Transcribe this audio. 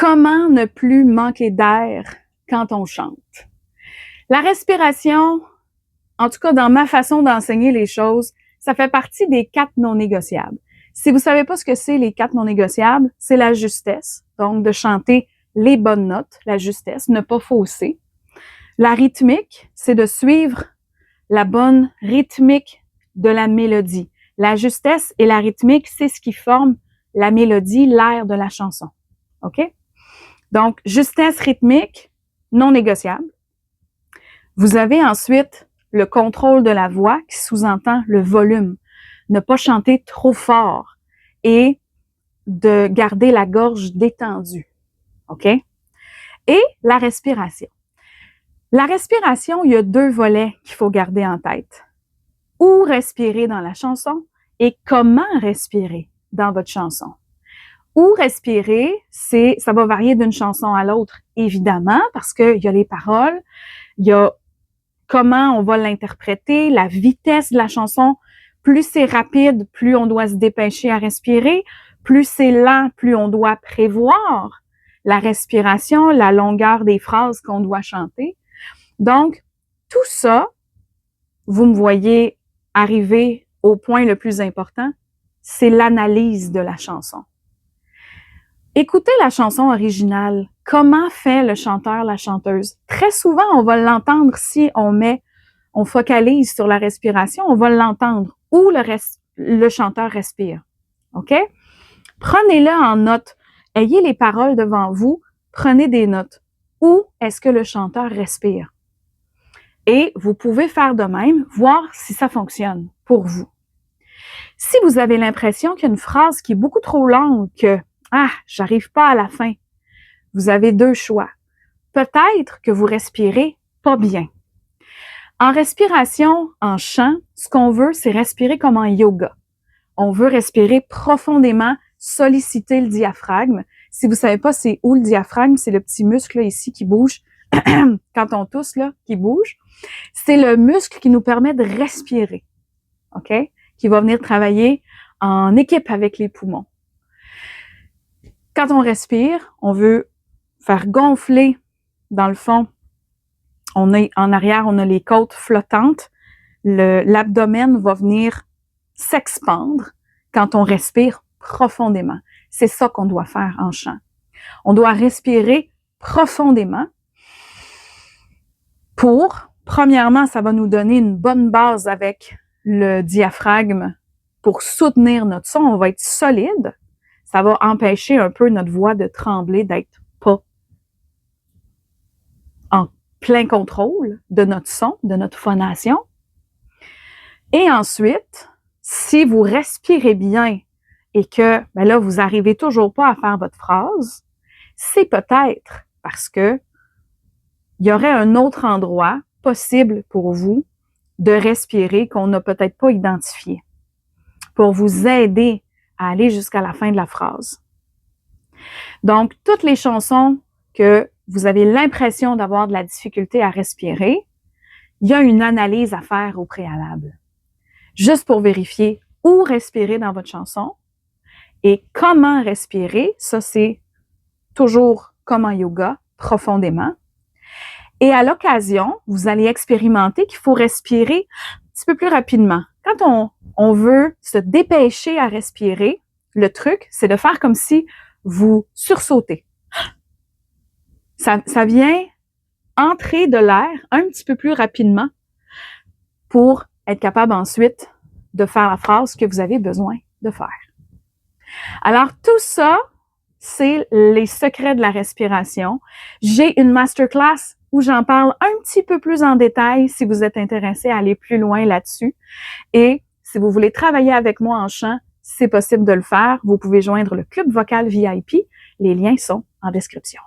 Comment ne plus manquer d'air quand on chante? La respiration, en tout cas dans ma façon d'enseigner les choses, ça fait partie des 4 non négociables. Si vous savez pas ce que c'est les 4 non négociables, c'est la justesse, donc de chanter les bonnes notes, la justesse, ne pas fausser. La rythmique, c'est de suivre la bonne rythmique de la mélodie. La justesse et la rythmique, c'est ce qui forme la mélodie, l'air de la chanson. OK? Donc, justesse rythmique, non négociable. Vous avez ensuite le contrôle de la voix qui sous-entend le volume. Ne pas chanter trop fort et de garder la gorge détendue. OK? Et la respiration. La respiration, il y a 2 volets qu'il faut garder en tête. Où respirer dans la chanson et comment respirer dans votre chanson. Où respirer, ça va varier d'une chanson à l'autre, évidemment, parce qu'il y a les paroles, il y a comment on va l'interpréter, la vitesse de la chanson. Plus c'est rapide, plus on doit se dépêcher à respirer. Plus c'est lent, plus on doit prévoir la respiration, la longueur des phrases qu'on doit chanter. Donc, tout ça, vous me voyez arriver au point le plus important, c'est l'analyse de la chanson. Écoutez la chanson originale. Comment fait le chanteur, la chanteuse? Très souvent, on va l'entendre si on focalise sur la respiration, on va l'entendre où le chanteur respire. OK? Prenez-le en note. Ayez les paroles devant vous. Prenez des notes. Où est-ce que le chanteur respire? Et vous pouvez faire de même, voir si ça fonctionne pour vous. Si vous avez l'impression qu'il y a une phrase qui est beaucoup trop longue, que j'arrive pas à la fin. Vous avez 2 choix. Peut-être que vous respirez pas bien. En respiration, en chant, ce qu'on veut, c'est respirer comme en yoga. On veut respirer profondément, solliciter le diaphragme. Si vous savez pas c'est où le diaphragme, c'est le petit muscle là, ici qui bouge quand on tousse là, qui bouge. C'est le muscle qui nous permet de respirer. OK? Qui va venir travailler en équipe avec les poumons. Quand on respire, on veut faire gonfler, dans le fond, en arrière, on a les côtes flottantes. L'abdomen va venir s'expandre quand on respire profondément. C'est ça qu'on doit faire en chant. On doit respirer profondément premièrement, ça va nous donner une bonne base avec le diaphragme pour soutenir notre son. On va être solide. Ça va empêcher un peu notre voix de trembler, d'être pas en plein contrôle de notre son, de notre phonation. Et ensuite, si vous respirez bien et que là, vous n'arrivez toujours pas à faire votre phrase, c'est peut-être parce que il y aurait un autre endroit possible pour vous de respirer qu'on n'a peut-être pas identifié pour vous aider à aller jusqu'à la fin de la phrase. Donc, toutes les chansons que vous avez l'impression d'avoir de la difficulté à respirer, il y a une analyse à faire au préalable. Juste pour vérifier où respirer dans votre chanson et comment respirer. Ça, c'est toujours comme en yoga, profondément. Et à l'occasion, vous allez expérimenter qu'il faut respirer un petit peu plus rapidement. Quand on veut se dépêcher à respirer, le truc, c'est de faire comme si vous sursautez. Ça vient entrer de l'air un petit peu plus rapidement pour être capable ensuite de faire la phrase que vous avez besoin de faire. Alors, tout ça, c'est les secrets de la respiration. J'ai une masterclass où j'en parle un petit peu plus en détail si vous êtes intéressé à aller plus loin là-dessus. Et si vous voulez travailler avec moi en chant, c'est possible de le faire. Vous pouvez joindre le Club Vocal VIP. Les liens sont en description.